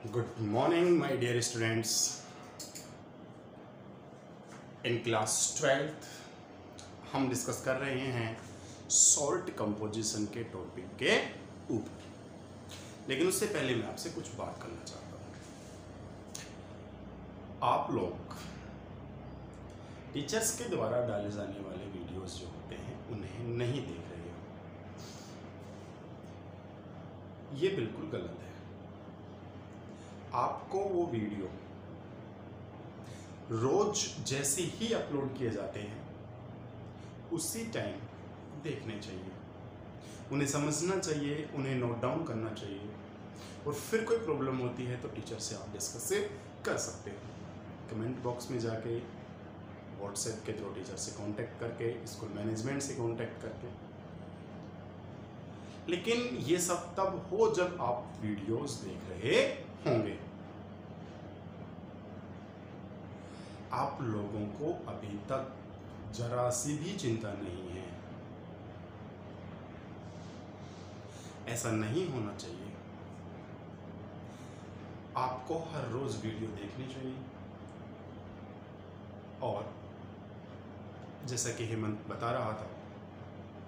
Good morning, my dear students. In class 12th हम discuss कर रहे हैं सॉल्ट कंपोजिशन के टॉपिक के ऊपर, लेकिन उससे पहले मैं आपसे कुछ बात करना चाहता हूँ। आप लोग टीचर्स के द्वारा डाले जाने वाले वीडियोस जो होते हैं उन्हें नहीं देख रहे हो, ये बिल्कुल गलत है। आपको वो वीडियो रोज जैसे ही अपलोड किए जाते हैं उसी टाइम देखने चाहिए, उन्हें समझना चाहिए, उन्हें नोट डाउन करना चाहिए, और फिर कोई प्रॉब्लम होती है तो टीचर से आप डिस्कस कर सकते हो। कमेंट बॉक्स में जाके, व्हाट्सएप के थ्रू टीचर से कांटेक्ट करके, स्कूल मैनेजमेंट से कांटेक्ट करके। लेकिन ये सब तब हो जब आप वीडियोस देख रहे होंगे। आप लोगों को अभी तक जरा सी भी चिंता नहीं है, ऐसा नहीं होना चाहिए। आपको हर रोज वीडियो देखनी चाहिए, और जैसा कि हेमंत बता रहा था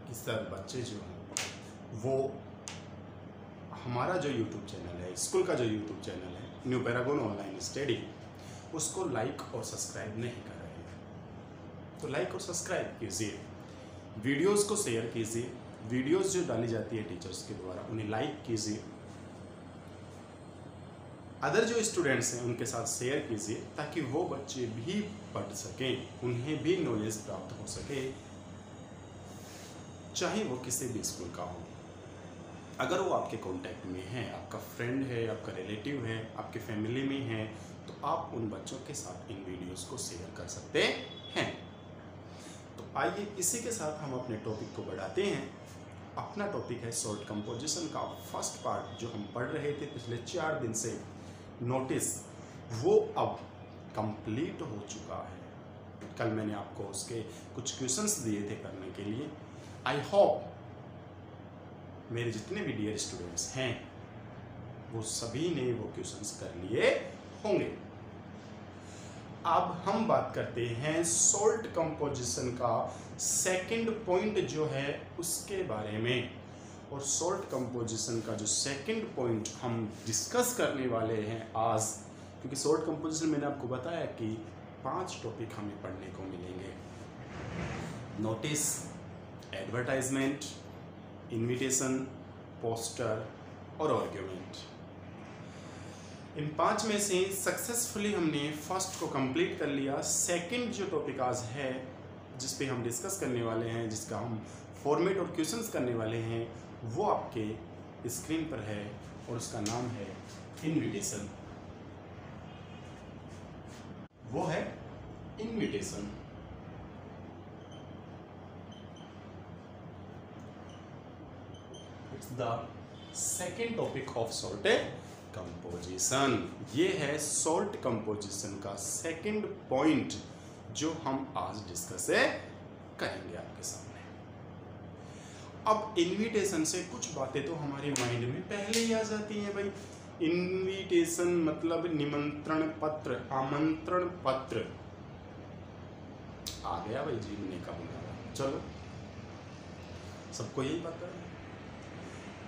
कि सर बच्चे जो हैं वो हमारा जो यूट्यूब चैनल है, स्कूल का जो यूट्यूब चैनल है न्यू पैरागॉन ऑनलाइन स्टडी, उसको लाइक और सब्सक्राइब नहीं कर रहे हैं। तो लाइक और सब्सक्राइब कीजिए, वीडियोस को शेयर कीजिए, वीडियोस जो डाली जाती है टीचर्स के द्वारा उन्हें लाइक कीजिए, अदर जो स्टूडेंट्स हैं उनके साथ शेयर कीजिए, ताकि वो बच्चे भी पढ़ सकें, उन्हें भी नॉलेज प्राप्त हो सके, चाहे वो किसी भी स्कूल का हो। अगर वो आपके कांटेक्ट में है, आपका फ्रेंड है, आपका रिलेटिव है, आपके फैमिली में है, तो आप उन बच्चों के साथ इन वीडियोस को शेयर कर सकते हैं। तो आइए इसी के साथ हम अपने टॉपिक को बढ़ाते हैं। अपना टॉपिक है सॉल्ट कंपोजिशन का फर्स्ट पार्ट, जो हम पढ़ रहे थे पिछले 4 दिन से, नोटिस, वो अब कंप्लीट हो चुका है। कल मैंने आपको उसके कुछ क्वेश्चंस दिए थे करने के लिए। आई होप मेरे जितने भी डियर स्टूडेंट्स हैं वो सभी ने वो क्वेश्चंस कर लिए होंगे। अब हम बात करते हैं सॉल्ट कंपोजिशन का सेकंड पॉइंट जो है उसके बारे में। और सॉल्ट कंपोजिशन का जो सेकंड पॉइंट हम डिस्कस करने वाले हैं आज, क्योंकि सॉल्ट कंपोजिशन मैंने आपको बताया कि 5 टॉपिक हमें पढ़ने को मिलेंगे: नोटिस, एडवर्टाइजमेंट, इन्विटेशन, पोस्टर और आर्ग्यूमेंट। इन 5 में से सक्सेसफुली हमने फर्स्ट को कंप्लीट कर लिया। सेकंड जो टॉपिक आज है जिस पे हम डिस्कस करने वाले हैं, जिसका हम फॉर्मेट और क्वेश्चंस करने वाले हैं, वो आपके स्क्रीन पर है और उसका नाम है इन्विटेशन। वो है invitation. It's the second topic of salt composition. ये है सॉल्ट कंपोजिशन का सेकंड पॉइंट जो हम आज डिस्कस करेंगे आपके सामने। अब इन्विटेशन से कुछ बातें तो हमारे माइंड में पहले ही आ जाती हैं भाई। इन्विटेशन मतलब निमंत्रण पत्र, आमंत्रण पत्र। आ गया भाई जीवने का बुलावा, चलो सबको यही पता है।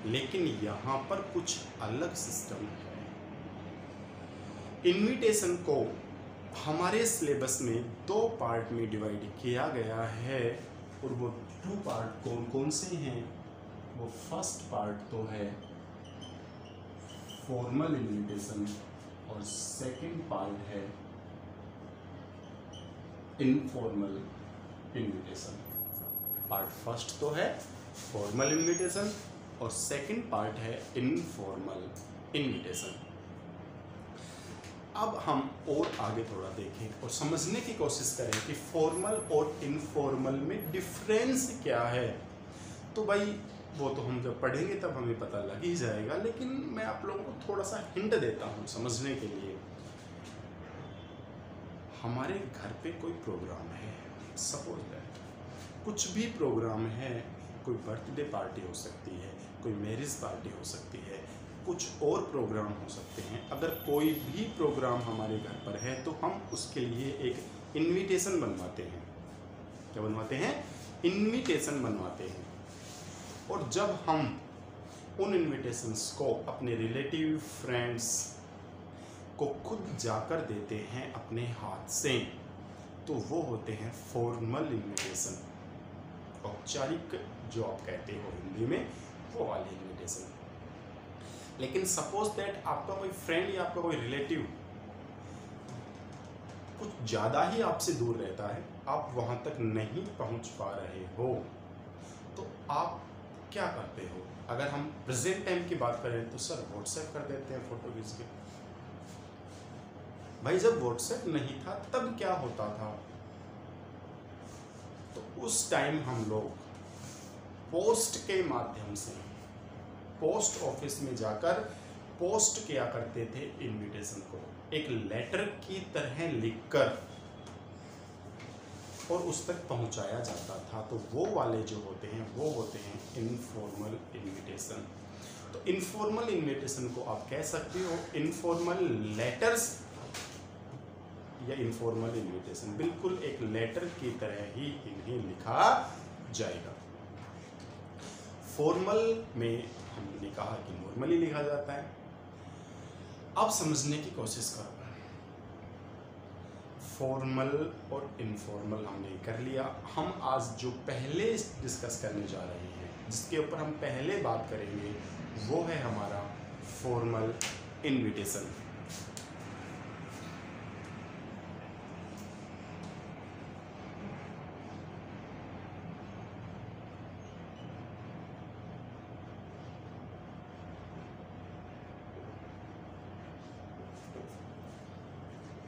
लेकिन यहाँ पर कुछ अलग सिस्टम है। इन्विटेशन को हमारे सिलेबस में 2 पार्ट में डिवाइड किया गया है, और वो 2 पार्ट कौन कौन से हैं? वो फर्स्ट पार्ट तो है फॉर्मल इन्विटेशन, और सेकंड पार्ट है इनफॉर्मल इन्विटेशन। पार्ट फर्स्ट तो है फॉर्मल इन्विटेशन और सेकंड पार्ट है इनफॉर्मल इन्विटेशन। अब हम और आगे थोड़ा देखें और समझने की कोशिश करें कि फॉर्मल और इनफॉर्मल में डिफरेंस क्या है। तो भाई वो तो हम जब पढ़ेंगे तब हमें पता लग ही जाएगा, लेकिन मैं आप लोगों को थोड़ा सा हिंट देता हूँ समझने के लिए। हमारे घर पे कोई प्रोग्राम है, सपोज दैट कुछ भी प्रोग्राम है, कोई बर्थडे पार्टी हो सकती है, कोई मैरिज पार्टी हो सकती है, कुछ और प्रोग्राम हो सकते हैं। अगर कोई भी प्रोग्राम हमारे घर पर है तो हम उसके लिए एक इनविटेशन बनवाते हैं। क्या बनवाते हैं? इनविटेशन बनवाते हैं। और जब हम उन इनविटेशंस को अपने रिलेटिव फ्रेंड्स को खुद जाकर देते हैं अपने हाथ से, तो वो होते हैं फॉर्मल इनविटेशन, औपचारिक जो आप कहते हो हिंदी में, वो वाले इनविटेशन। लेकिन सपोज दैट आपका कोई फ्रेंड या आपका कोई रिलेटिव कुछ ज़्यादा ही आपसे दूर रहता है, आप वहाँ तक नहीं पहुँच पा रहे हो, तो आप क्या करते हो? अगर हम प्रेजेंट टाइम की बात करें तो सर व्हाट्सएप कर देते हैं फोटो खींच के। भाई जब व्हाट्सएप नहीं था तब क्या होता था? तो उस टाइम हम लोग पोस्ट के माध्यम से पोस्ट ऑफिस में जाकर पोस्ट किया करते थे इनविटेशन को, एक लेटर की तरह लिखकर, और उस तक पहुंचाया जाता था। तो वो वाले जो होते हैं वो होते हैं इनफॉर्मल इनविटेशन। तो इनफॉर्मल इनविटेशन को आप कह सकते हो इनफॉर्मल लेटर्स या इनफॉर्मल इनविटेशन। बिल्कुल एक लेटर की तरह ही इन्हें लिखा जाएगा। फॉर्मल में हमने कहा कि नॉर्मली लिखा जाता है। अब समझने की कोशिश करो। फॉर्मल और इनफॉर्मल हमने कर लिया। हम आज जो पहले डिस्कस करने जा रहे हैं, जिसके ऊपर हम पहले बात करेंगे, वो है हमारा फॉर्मल इनविटेशन।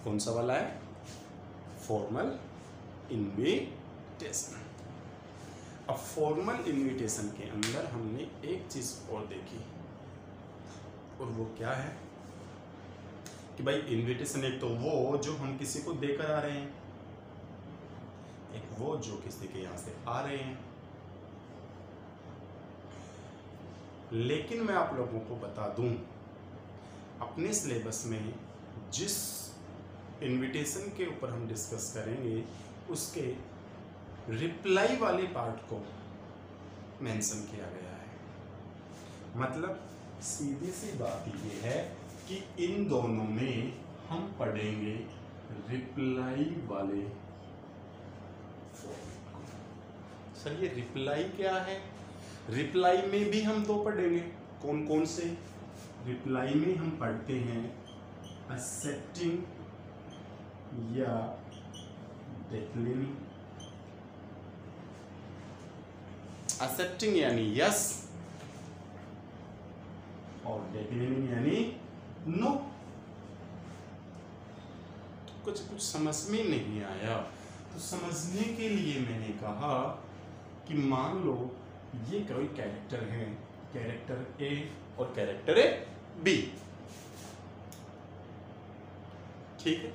कौन सा वाला है? Formal invitation. अब फॉर्मल इनविटेशन के अंदर हमने एक चीज और देखी, और वो क्या है कि भाई इनविटेशन एक तो वो जो हम किसी को देकर आ रहे हैं, एक वो जो किसी के यहां से आ रहे हैं। लेकिन मैं आप लोगों को बता दूं, अपने सिलेबस में जिस इनविटेशन के ऊपर हम डिस्कस करेंगे उसके रिप्लाई वाले पार्ट को मेंशन किया गया है। मतलब सीधी सी बात ये है कि इन दोनों में हम पढ़ेंगे रिप्लाई वाले फॉर्म। सर ये रिप्लाई क्या है? रिप्लाई में भी हम दो पढ़ेंगे। कौन कौन से? रिप्लाई में हम पढ़ते हैं एक्सेप्टिंग या डिक्लाइनिंग। एक्सेप्टिंग यानी यस और डिक्लाइनिंग यानी नो। तो कुछ समझ में नहीं आया, तो समझने के लिए मैंने कहा कि मान लो ये कोई कैरेक्टर है, कैरेक्टर ए और कैरेक्टर बी। ठीक है,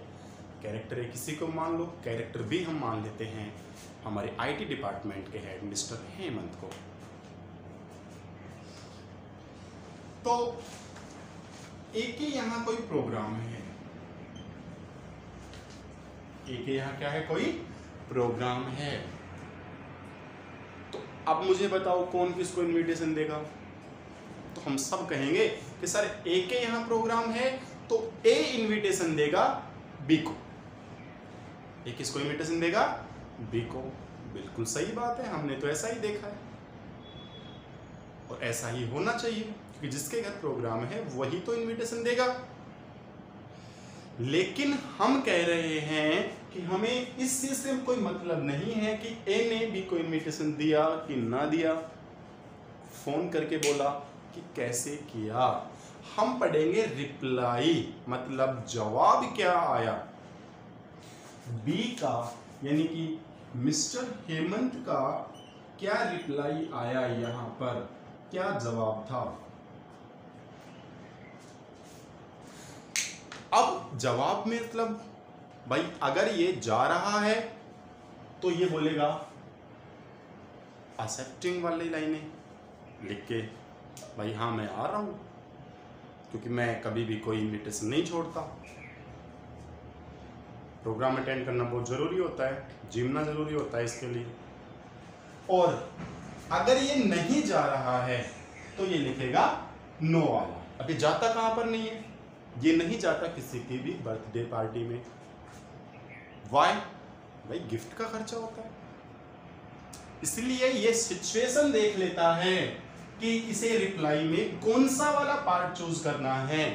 कैरेक्टर ए किसी को मान लो, कैरेक्टर बी हम मान लेते हैं हमारे आईटी डिपार्टमेंट के हेड मिस्टर हेमंत को। तो एक ही यहां कोई प्रोग्राम है, एक ही यहां क्या है, कोई प्रोग्राम है। तो अब मुझे बताओ कौन किसको इनविटेशन देगा? तो हम सब कहेंगे कि सर ए के यहां प्रोग्राम है तो ए इनविटेशन देगा बी को। ए किसको इनविटेशन देगा? बी को। बिल्कुल सही बात है, हमने तो ऐसा ही देखा है और ऐसा ही होना चाहिए, क्योंकि जिसके घर प्रोग्राम है वही तो इनविटेशन देगा। लेकिन हम कह रहे हैं कि हमें इस चीज से कोई मतलब नहीं है कि ए ने बी को इनविटेशन दिया कि ना दिया, फोन करके बोला कि कैसे किया। हम पढ़ेंगे रिप्लाई, मतलब जवाब क्या आया बी का, यानी कि मिस्टर हेमंत का क्या रिप्लाई आया, यहां पर क्या जवाब था। अब जवाब में मतलब भाई अगर ये जा रहा है तो ये बोलेगा एक्सेप्टिंग वाली लाइनें लिख के, भाई हाँ मैं आ रहा हूं। क्योंकि मैं कभी भी कोई इन्विटेशन नहीं छोड़ता। प्रोग्राम अटेंड करना बहुत ज़रूरी होता है, जिमना ज़रूरी होता है इसके लिए। और अगर ये नहीं जा रहा है तो ये लिखेगा नो वाला। अभी जाता कहाँ पर नहीं है, ये नहीं जाता किसी की भी बर्थडे पार्टी में। वाई? भाई गिफ्ट का खर्चा होता है, इसलिए ये सिचुएशन देख लेता है कि इसे रिप्लाई में कौन सा वाला पार्ट चूज करना है,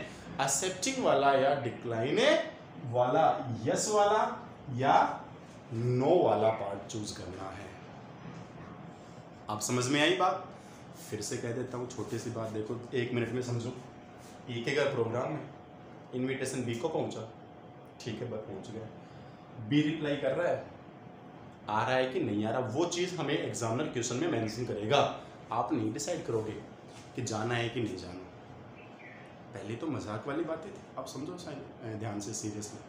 एक्सेप्टिंग वाला या डिक्लाइन वाला, यस वाला या नो वाला पार्ट चूज करना है। आप समझ में आई बात? फिर से कह देता हूँ, छोटी सी बात देखो, 1 मिनट में समझो। ए के घर प्रोग्राम है, इनविटेशन बी को पहुंचा, ठीक है, बस पहुंच गया। बी रिप्लाई कर रहा है, आ रहा है कि नहीं आ रहा, वो चीज़ हमें एग्जामिनर क्वेश्चन में मेंशन करेगा। आप नहीं डिसाइड करोगे कि जाना है कि नहीं जाना। पहले तो मजाक वाली बातें थी, आप समझो ध्यान से, सीरियसली।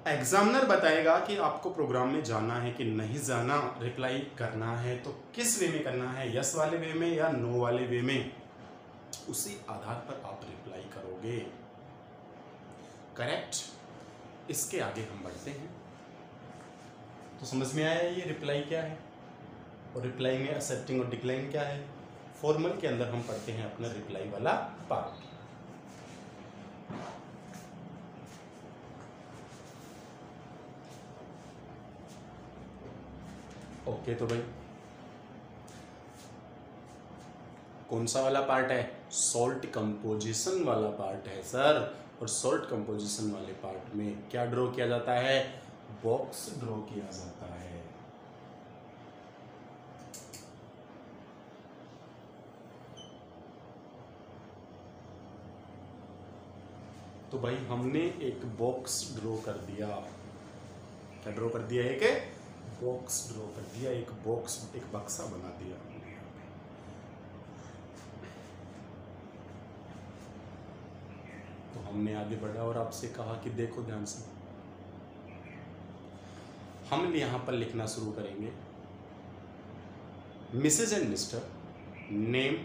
एग्जामिनर बताएगा कि आपको प्रोग्राम में जाना है कि नहीं जाना, रिप्लाई करना है तो किस वे में करना है, यस वाले वे में या नो वाले वे में, उसी आधार पर आप रिप्लाई करोगे। करेक्ट? इसके आगे हम बढ़ते हैं। तो समझ में आया ये रिप्लाई क्या है और रिप्लाई में एक्सेप्टिंग और डिक्लाइन क्या है। फॉर्मल के अंदर हम पढ़ते हैं अपना रिप्लाई वाला पार्ट। ओके, तो भाई कौन सा वाला पार्ट है? सॉल्ट कंपोजिशन वाला पार्ट है सर। और सॉल्ट कंपोजिशन वाले पार्ट में क्या ड्रॉ किया जाता है? बॉक्स ड्रॉ किया जाता है। तो भाई हमने एक बॉक्स ड्रॉ कर दिया। क्या ड्रॉ कर दिया? एक बॉक्स ड्रॉ कर दिया, एक बॉक्स, एक बक्सा बना दिया हमने यहाँ पे। तो हमने आगे बढ़ा और आपसे कहा कि देखो ध्यान से, हम यहाँ पर लिखना शुरू करेंगे Mrs and Mister, name,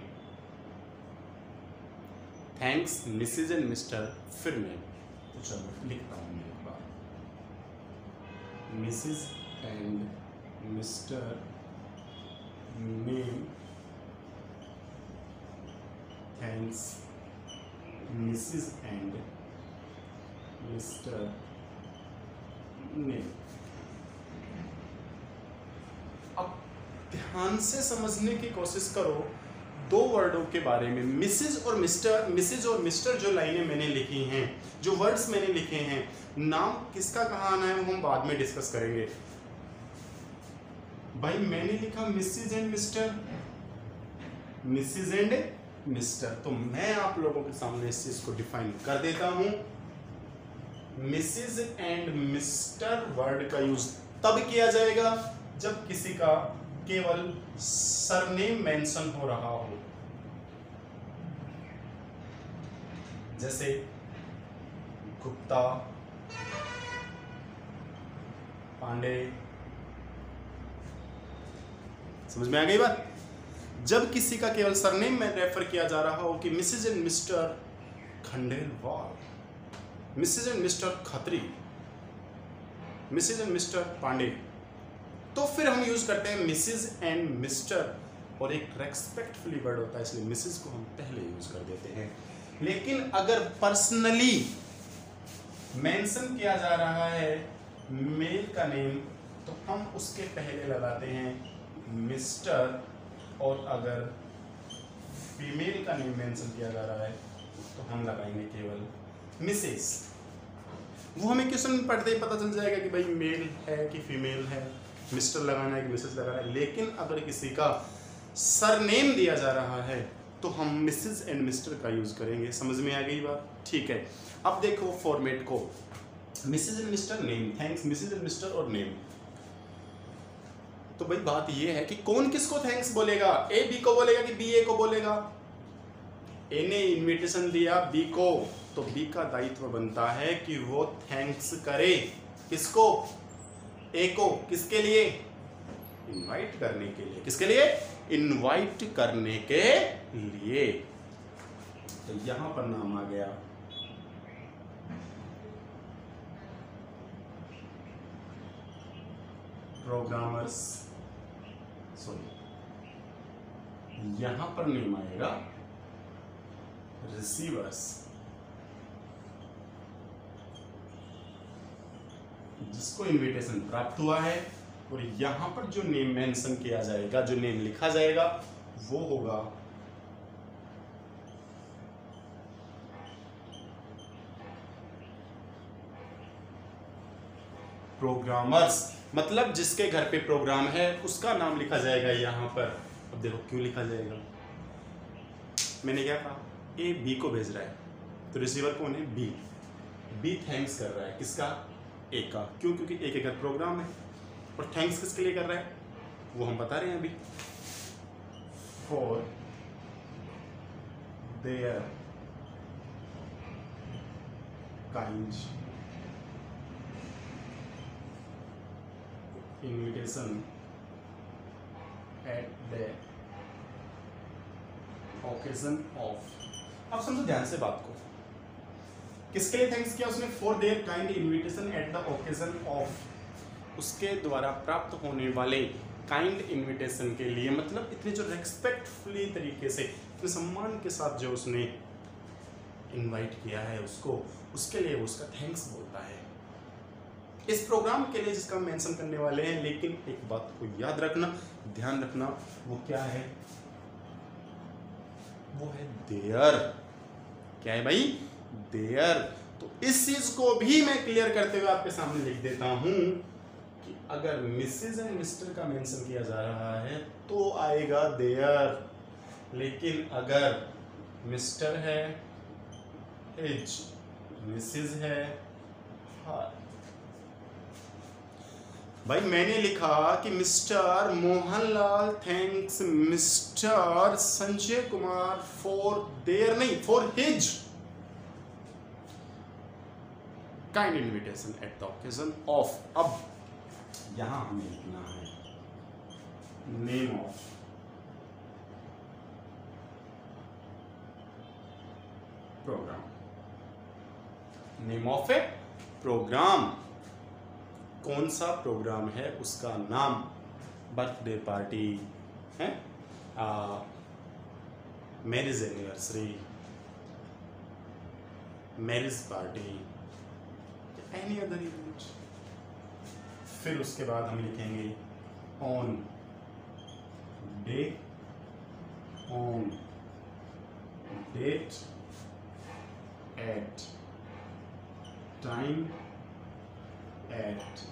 thanks Mrs and Mister, फिर नेम। तो चलो लिखता हूँ मैं एक बार, Mrs and Mister, name, thanks Mrs and Mister, name. अब ध्यान से समझने की कोशिश करो दो वर्डों के बारे में, मिसेज और मिस्टर। मिसेज और मिस्टर जो लाइनें मैंने लिखी हैं, जो वर्ड्स मैंने लिखे हैं, नाम किसका कहाँ आना है वो हम बाद में डिस्कस करेंगे। भाई मैंने लिखा Mrs and Mr, Mrs and Mr, तो मैं आप लोगों के सामने इस चीज को डिफाइन कर देता हूं। मिसेज एंड मिस्टर वर्ड का यूज तब किया जाएगा जब किसी का केवल सरनेम मेंशन हो रहा हो, जैसे गुप्ता, पांडे। समझ में आ गई बात? जब किसी का केवल सरनेम में रेफर किया जा रहा हो कि Mrs and Mr Khandelwal, Mrs and Mr Khatri, Mrs and Mr Pandey, तो फिर हम यूज करते हैं मिसेज एंड मिस्टर, और एक रेस्पेक्टफुली वर्ड होता है इसलिए मिसेज को हम पहले यूज कर देते हैं। लेकिन अगर पर्सनली मेंशन किया जा रहा है मेल का नेम तो हम उसके पहले लगाते हैं मिस्टर, और अगर फीमेल का नेम मेंशन किया जा रहा है तो हम लगाएंगे केवल मिसेस। वो हमें क्वेश्चन में पढ़ते ही पता चल जाएगा कि भाई मेल है कि फीमेल है, मिस्टर लगाना है कि मिसेस लगाना है। लेकिन अगर किसी का सरनेम दिया जा रहा है तो हम मिसेस एंड मिस्टर का यूज करेंगे। समझ में आ गई बात? ठीक है, अब देखो फॉर्मेट को, Mrs and Mister, name, thanks Mrs and mister और नेम। तो भाई बात ये है कि कौन किसको थैंक्स बोलेगा? ए बी को बोलेगा कि बी ए को बोलेगा? ए ने इनविटेशन दिया बी को, तो बी का दायित्व बनता है कि वो थैंक्स करे। किसको? ए को। किसके लिए? इनवाइट करने के लिए। किसके लिए? इनवाइट करने के लिए। तो यहां पर नाम आ गया प्रोग्रामर्स, सॉरी यहां पर नेम आएगा रिसीवर्स, जिसको इनविटेशन प्राप्त हुआ है। और यहां पर जो नेम मेंशन किया जाएगा, जो नेम लिखा जाएगा, वो होगा प्रोग्रामर्स। मतलब जिसके घर पे प्रोग्राम है उसका नाम लिखा जाएगा यहां पर। अब देखो क्यों लिखा जाएगा, मैंने क्या कहा, ए बी को भेज रहा है, तो रिसीवर कौन है, बी। बी थैंक्स कर रहा है किसका, ए का। क्यों, क्योंकि ए के घर प्रोग्राम है। और थैंक्स किसके लिए कर रहा है वो हम बता रहे हैं अभी, for their kind invitation at the occasion of। अब समझो ध्यान से बात को, किसके लिए थैंक्स किया उसने, for their kind invitation at the occasion of, उसके द्वारा प्राप्त होने वाले काइंड इनविटेशन के लिए। मतलब इतने जो रेस्पेक्टफुली तरीके से, इतने सम्मान के साथ जो उसने इनवाइट किया है उसको, उसके लिए उसका थैंक्स बोलता है। इस प्रोग्राम के लिए जिसका हम मेंशन करने वाले हैं, लेकिन एक बात को याद रखना, ध्यान रखना, वो क्या है, वो है देयर। क्या है भाई, देयर। तो इस चीज को भी मैं क्लियर करते हुए आपके सामने लिख देता हूं कि अगर मिसेज एंड मिस्टर का मेंशन किया जा रहा है तो आएगा देयर, लेकिन अगर मिस्टर है हिज, मिसेज है हर। भाई मैंने लिखा कि Mister Mohanlal thanks Mister Sanjay Kumar for their, नहीं, for his kind invitation at the occasion of. अब यहां हमें लिखना है name of programme, name of a programme. कौन सा प्रोग्राम है उसका नाम, बर्थडे पार्टी है, marriage anniversary, marriage party, any other event. फिर उसके बाद हम लिखेंगे on day, on date, at time, at.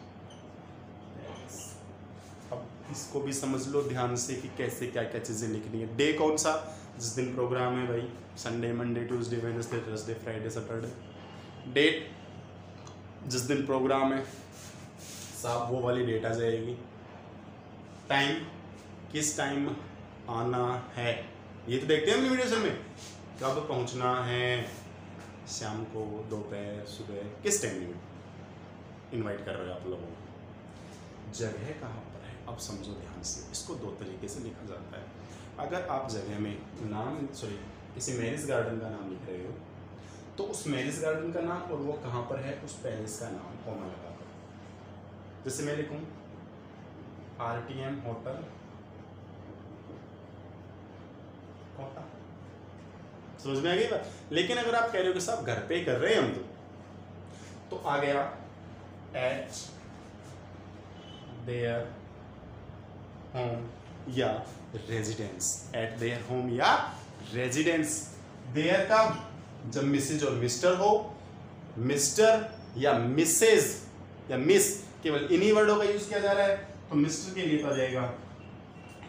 अब इसको भी समझ लो ध्यान से कि कैसे क्या क्या चीज़ें लिखनी है। डे कौन सा, जिस दिन प्रोग्राम है भाई, Sunday, Monday, Tuesday, Wednesday, Thursday, Friday, Saturday. Date, जिस दिन प्रोग्राम है साहब वो वाली डेट आ जाएगी। टाइम, किस टाइम आना है, ये तो देखते हैं हम इन्विटेशन में, कब पहुंचना है, शाम को, दोपहर, सुबह, किस टाइम में इनवाइट कर रहे हो आप लोगों को। जगह कहाँ पर है, अब समझो ध्यान से, इसको दो तरीके से लिखा जाता है। अगर आप जगह में नाम, सॉरी, किसी मैरिज गार्डन का नाम लिख रहे हो तो उस मैरिज गार्डन का नाम और वो कहाँ पर है उस पैलेस का नाम कॉमा लगाकर। जैसे मैं लिखूँ RTM होटल कोटा, समझ में आ गई बात। लेकिन अगर आप कह रहे हो कि साहब घर पे ही कर रहे हैं हम, तो आ गया एट देयर होम या रेजिडेंस, एट देयर होम या रेजिडेंस। देयर का जब मिसेज और मिस्टर हो, मिस्टर या मिसेज या मिस केवल इन्हीं वर्डों का यूज किया जा रहा है, तो मिस्टर के लिए आ जाएगा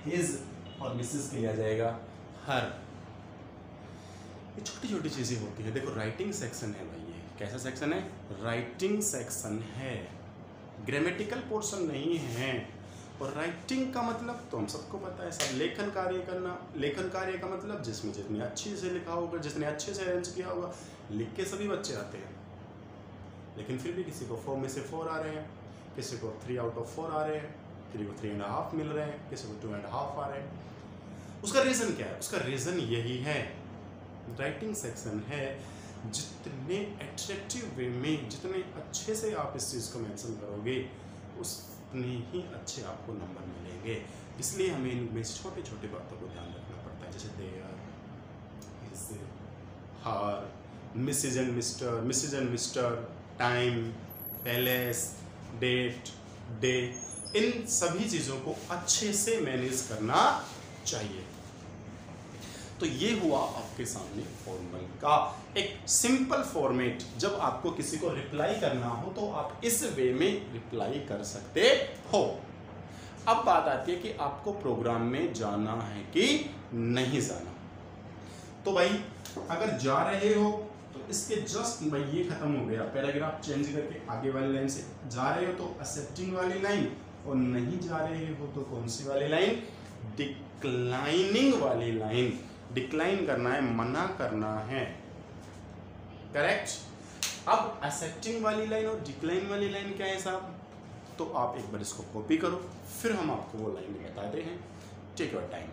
हिज और मिसेज के लिए आ जाएगा हर। ये छोटी छोटी चीजें होती है। देखो राइटिंग सेक्शन है भाई, ये कैसा सेक्शन है, राइटिंग सेक्शन है, ग्रामेटिकल पोर्शन नहीं है। और राइटिंग का मतलब तो हम सबको पता है सब, लेखन कार्य करना। लेखन कार्य का मतलब जिसमें जितनी अच्छे से लिखा होगा, जिसने अच्छे से अरेंज किया होगा, लिख के सभी बच्चे आते हैं, लेकिन फिर भी किसी को 4 में से 4 आ रहे हैं, किसी को 3 आउट ऑफ 4 आ रहे हैं, किसी को 3.5 मिल रहे हैं, किसी को 2.5 आ रहे हैं। उसका रीज़न क्या है, उसका रीज़न यही है राइटिंग सेक्शन है, जितने एट्रैक्टिव वे में, जितने अच्छे से आप इस चीज़ को मेंशन करोगे उतने ही अच्छे आपको नंबर मिलेंगे। इसलिए हमें इनमें छोटे छोटे बातों को ध्यान रखना पड़ता है, जैसे there, her, Mrs and Mister, time, place, date, day, इन सभी चीज़ों को अच्छे से मैनेज करना चाहिए। तो ये हुआ आपके सामने फॉर्मल का एक सिंपल फॉर्मेट। जब आपको किसी को रिप्लाई करना हो तो आप इस वे में रिप्लाई कर सकते हो। अब बात आती है कि आपको प्रोग्राम में जाना है कि नहीं जाना। तो भाई अगर जा रहे हो तो इसके जस्ट भाई ये खत्म हो गया, पैराग्राफ चेंज करके आगे वाली लाइन से जा रहे हो तो एक्सेप्टिंग वाली लाइन, और नहीं जा रहे हो तो कौन सी वाली लाइन, डिक्लाइनिंग वाली लाइन। डिक्लाइन करना है, मना करना है, करेक्ट। अब एक्सेप्टिंग वाली लाइन और डिक्लाइन वाली लाइन क्या है साहब, तो आप एक बार इसको कॉपी करो, फिर हम आपको वो लाइन बताते हैं। Take your time.